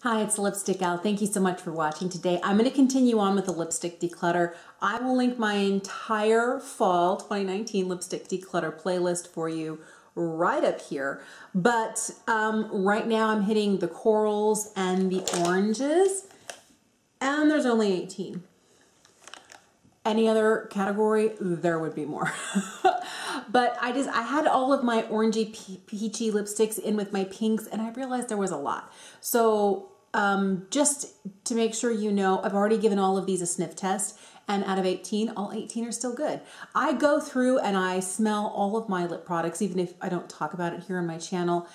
Hi, it's Lipstick Al. Thank you so much for watching today. I'm going to continue on with the lipstick declutter. I will link my entire fall 2019 lipstick declutter playlist for you right up here. But right now I'm hitting the corals and the oranges, and there's only 18. Any other category, there would be more. But I had all of my orangey peachy lipsticks in with my pinks, and I realized there was a lot. So just to make sure you know, I've already given all of these a sniff test, and out of 18, all 18 are still good. I go through and I smell all of my lip products, even if I don't talk about it here on my channel,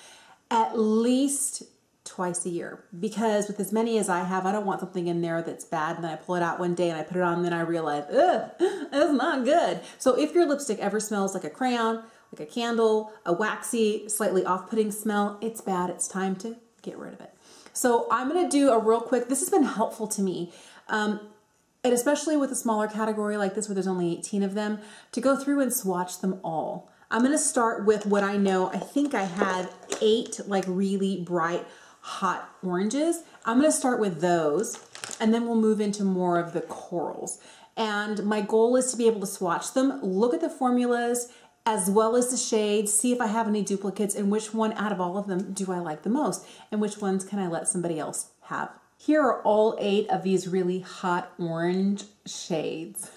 at least twice a year, because with as many as I have, I don't want something in there that's bad and then I pull it out one day and I put it on and then I realize, ugh, that's not good. So if your lipstick ever smells like a crayon, like a candle, a waxy, slightly off-putting smell, it's bad. It's time to get rid of it. So I'm going to do a real quick, this has been helpful to me, and especially with a smaller category like this where there's only 18 of them, to go through and swatch them all. I'm going to start with what I know. I think I had 8 like really bright hot oranges. I'm going to start with those, and then we'll move into more of the corals. And my goal is to be able to swatch them, look at the formulas as well as the shades, see if I have any duplicates, and which one out of all of them do I like the most, and which ones can I let somebody else have. Here are all 8 of these really hot orange shades.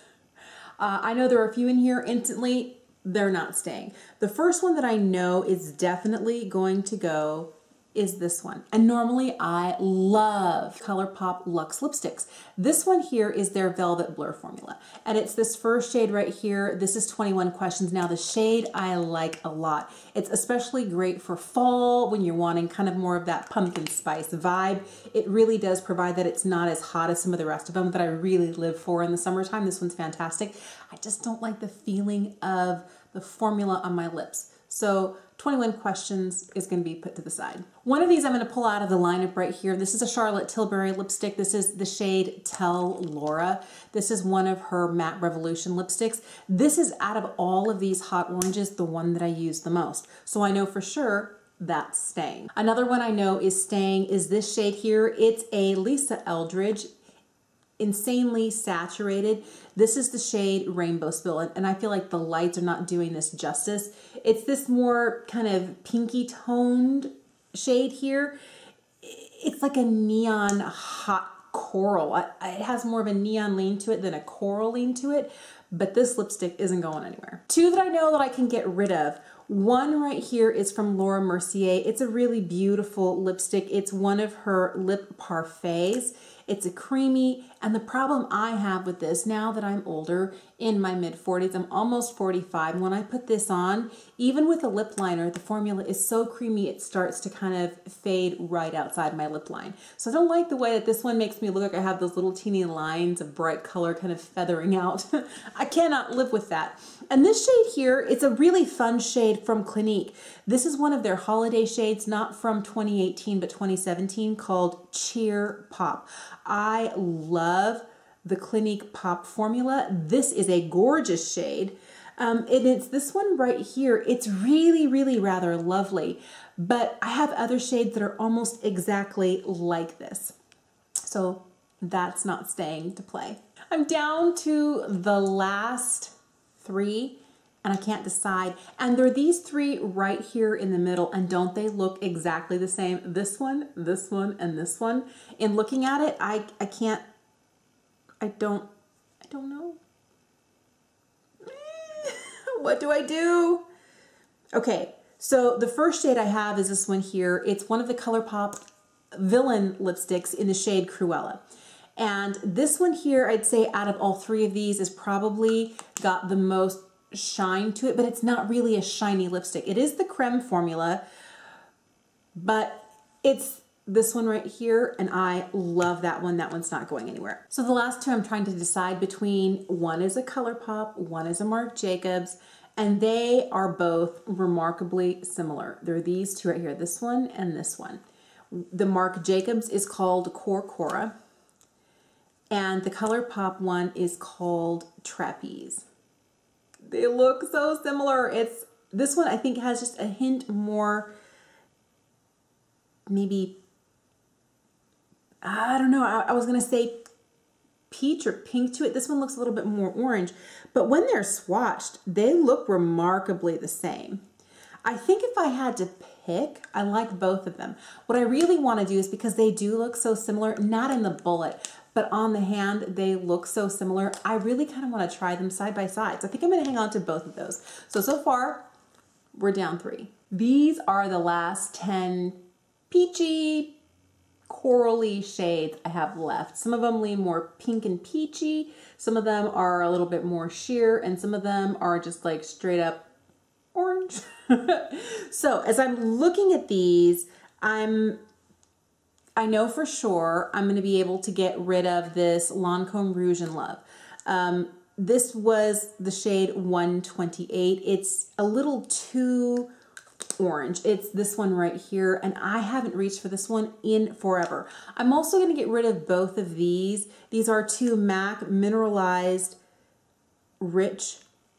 I know there are a few in here. Instantly, they're not staying. The first one that I know is definitely going to go is this one. And normally I love ColourPop Luxe lipsticks. This one here is their Velvet Blur formula. And it's this first shade right here. This is 21 Questions. Now the shade I like a lot. It's especially great for fall when you're wanting kind of more of that pumpkin spice vibe. It really does provide that. It's not as hot as some of the rest of them that I really live for in the summertime. This one's fantastic. I just don't like the feeling of the formula on my lips. So 21 Questions is going to be put to the side. One of these I'm going to pull out of the lineup right here. This is a Charlotte Tilbury lipstick. This is the shade Tell Laura. This is one of her Matte Revolution lipsticks. This is, out of all of these hot oranges, the one that I use the most. So I know for sure that's staying. Another one I know is staying is this shade here. It's a Lisa Eldridge, insanely saturated. This is the shade Rainbow Spill, and I feel like the lights are not doing this justice. It's this more kind of pinky toned shade here. It's like a neon hot coral. It has more of a neon lean to it than a coral lean to it, but this lipstick isn't going anywhere. 2 that I know that I can get rid of. One right here is from Laura Mercier. It's a really beautiful lipstick. It's one of her lip parfaits. It's a creamy, and the problem I have with this, now that I'm older, in my mid-40s, I'm almost 45, when I put this on, even with a lip liner, the formula is so creamy it starts to kind of fade right outside my lip line. So I don't like the way that this one makes me look like I have those little teeny lines of bright color kind of feathering out. I cannot live with that. And this shade here, it's a really fun shade from Clinique. This is one of their holiday shades, not from 2018, but 2017, called Cheer Pop. I love the Clinique Pop formula. This is a gorgeous shade. And it's this one right here. It's really, really rather lovely. But I have other shades that are almost exactly like this. So that's not staying to play. I'm down to the last 3, and I can't decide. And there are these 3 right here in the middle, and don't they look exactly the same? This one, and this one. In looking at it, I don't know. What do I do? Okay, so the first shade I have is this one here. It's one of the ColourPop Villain lipsticks in the shade Cruella. And this one here, I'd say out of all 3 of these, is probably got the most shine to it, but it's not really a shiny lipstick. It is the creme formula, but it's this one right here, and I love that one. That one's not going anywhere. So the last 2 I'm trying to decide between. One is a ColourPop, one is a Marc Jacobs, and they are both remarkably similar. They're these 2 right here, this one and this one. The Marc Jacobs is called Cora, and the ColourPop one is called Trapeze. They look so similar. This one I think has just a hint more maybe I don't know, I was going to say peach or pink to it. This one looks a little bit more orange, but when they're swatched, they look remarkably the same. I think if I had to pick, I like both of them. What I really want to do is, because they do look so similar, not in the bullet, but on the hand, they look so similar. I really kind of want to try them side by side. So I think I'm going to hang on to both of those. So far, we're down 3. These are the last 10 peachy, corally shades I have left. Some of them lean more pink and peachy. Some of them are a little bit more sheer, and some of them are just like straight up orange. So as I'm looking at these, I know for sure I'm going to be able to get rid of this Lancome Rouge in Love. This was the shade 128. It's a little too orange. It's this one right here, and I haven't reached for this one in forever. I'm also going to get rid of both of these. These are 2 MAC Mineralized Rich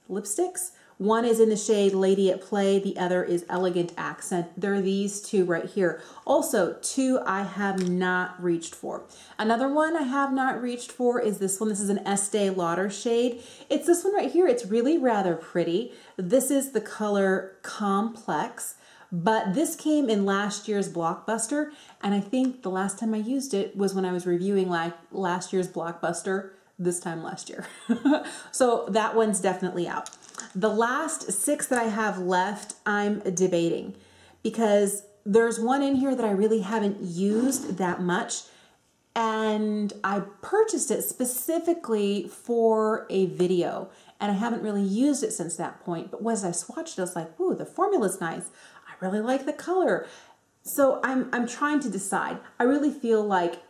lipsticks. One is in the shade Lady at Play, the other is Elegant Accent. There are these 2 right here. Also, 2 I have not reached for. Another one I have not reached for is this one. This is an Estee Lauder shade. It's this one right here. It's really rather pretty. This is the color Complex, but this came in last year's Blockbuster, and I think the last time I used it was when I was reviewing like last year's Blockbuster this time last year. So that one's definitely out. The last 6 that I have left, I'm debating, because there's one in here that I really haven't used that much, and I purchased it specifically for a video, and I haven't really used it since that point. But as I swatched it, I was like, ooh, the formula's nice. I really like the color. So I'm trying to decide. I really feel like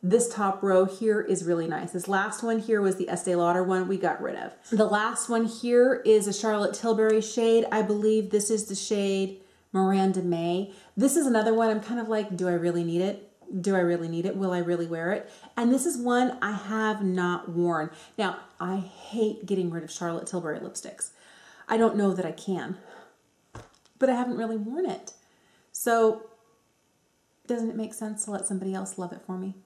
this top row here is really nice. This last one here was the Estee Lauder one we got rid of. The last one here is a Charlotte Tilbury shade. I believe this is the shade Miranda May. This is another one I'm kind of like, do I really need it? Do I really need it? Will I really wear it? And this is one I have not worn. Now, I hate getting rid of Charlotte Tilbury lipsticks. I don't know that I can, but I haven't really worn it. So doesn't it make sense to let somebody else love it for me?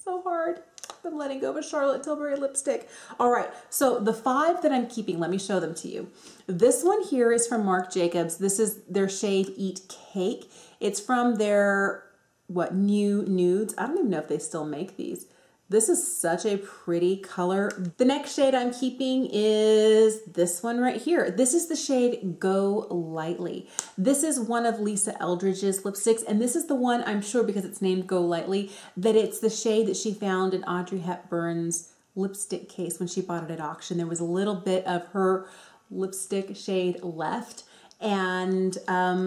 So hard. I'm letting go of a Charlotte Tilbury lipstick. All right, so the 5 that I'm keeping, let me show them to you. This one here is from Marc Jacobs. This is their shade Eat Cake. It's from their, new nudes. I don't even know if they still make these. This is such a pretty color. The next shade I'm keeping is this one right here. This is the shade Go Lightly. This is one of Lisa Eldridge's lipsticks, and this is the one, I'm sure because it's named Go Lightly, that it's the shade that she found in Audrey Hepburn's lipstick case when she bought it at auction. There was a little bit of her lipstick shade left, and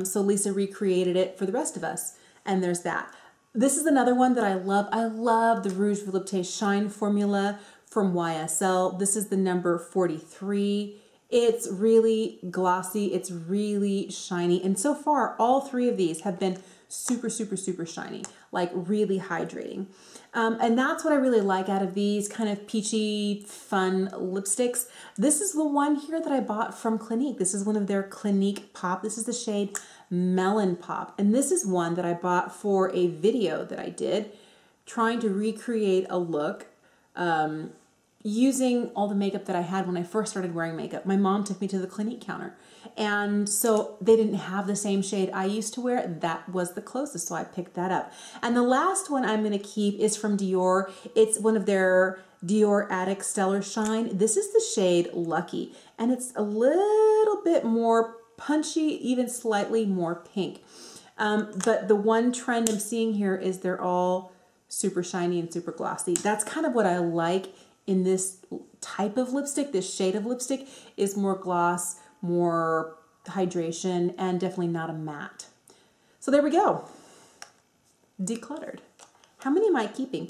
so Lisa recreated it for the rest of us, and there's that. This is another one that I love. I love the Rouge Volupté Shine formula from YSL. This is the number 43. It's really glossy. It's really shiny. And so far, all 3 of these have been super, super, super shiny, like really hydrating. And that's what I really like out of these kind of peachy, fun lipsticks. This is the one here that I bought from Clinique. This is one of their Clinique Pop. This is the shade Melon Pop. And this is one that I bought for a video that I did trying to recreate a look using all the makeup that I had when I first started wearing makeup. My mom took me to the Clinique counter, and so they didn't have the same shade I used to wear. That was the closest, so I picked that up. And the last one I'm going to keep is from Dior. It's one of their Dior Addict Stellar Shine. This is the shade Lucky, and it's a little bit more punchy, even slightly more pink. But the one trend I'm seeing here is they're all super shiny and super glossy. That's kind of what I like in this type of lipstick. This shade of lipstick is more gloss, more hydration, and definitely not a matte. So there we go. Decluttered. How many am I keeping?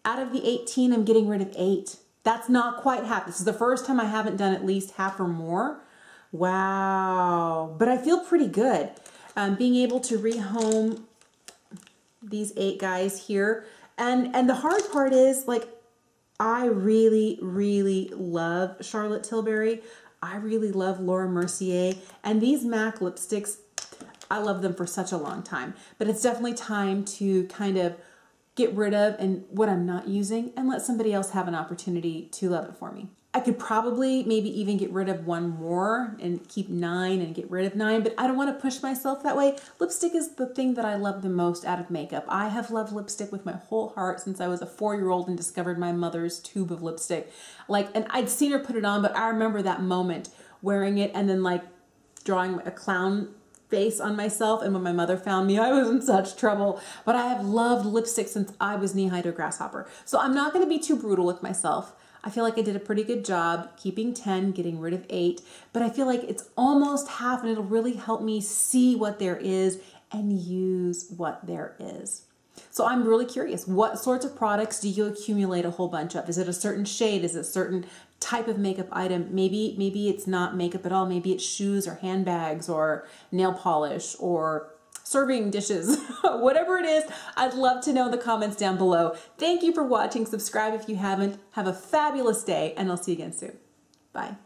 Out of the 18, I'm getting rid of 8. That's not quite half. This is the first time I haven't done at least half or more. Wow. But I feel pretty good. Being able to rehome these 8 guys here. And the hard part is, like, I really, really love Charlotte Tilbury. I really love Laura Mercier. And these MAC lipsticks, I love them for such a long time. But it's definitely time to kind of get rid of and what I'm not using and let somebody else have an opportunity to love it for me. I could probably maybe even get rid of one more and keep 9 and get rid of 9, but I don't want to push myself that way. Lipstick is the thing that I love the most out of makeup. I have loved lipstick with my whole heart since I was a 4-year-old and discovered my mother's tube of lipstick. And I'd seen her put it on, but I remember that moment wearing it and then like drawing a clown face on myself, and when my mother found me, I was in such trouble. But I have loved lipstick since I was knee-high to a grasshopper. So I'm not going to be too brutal with myself. I feel like I did a pretty good job keeping 10, getting rid of 8, but I feel like it's almost half and it'll really help me see what there is and use what there is. So I'm really curious, what sorts of products do you accumulate a whole bunch of? Is it a certain shade? Is it a certain type of makeup item? Maybe it's not makeup at all. Maybe it's shoes or handbags or nail polish or serving dishes, whatever it is. I'd love to know in the comments down below. Thank you for watching. Subscribe if you haven't. Have a fabulous day, and I'll see you again soon. Bye.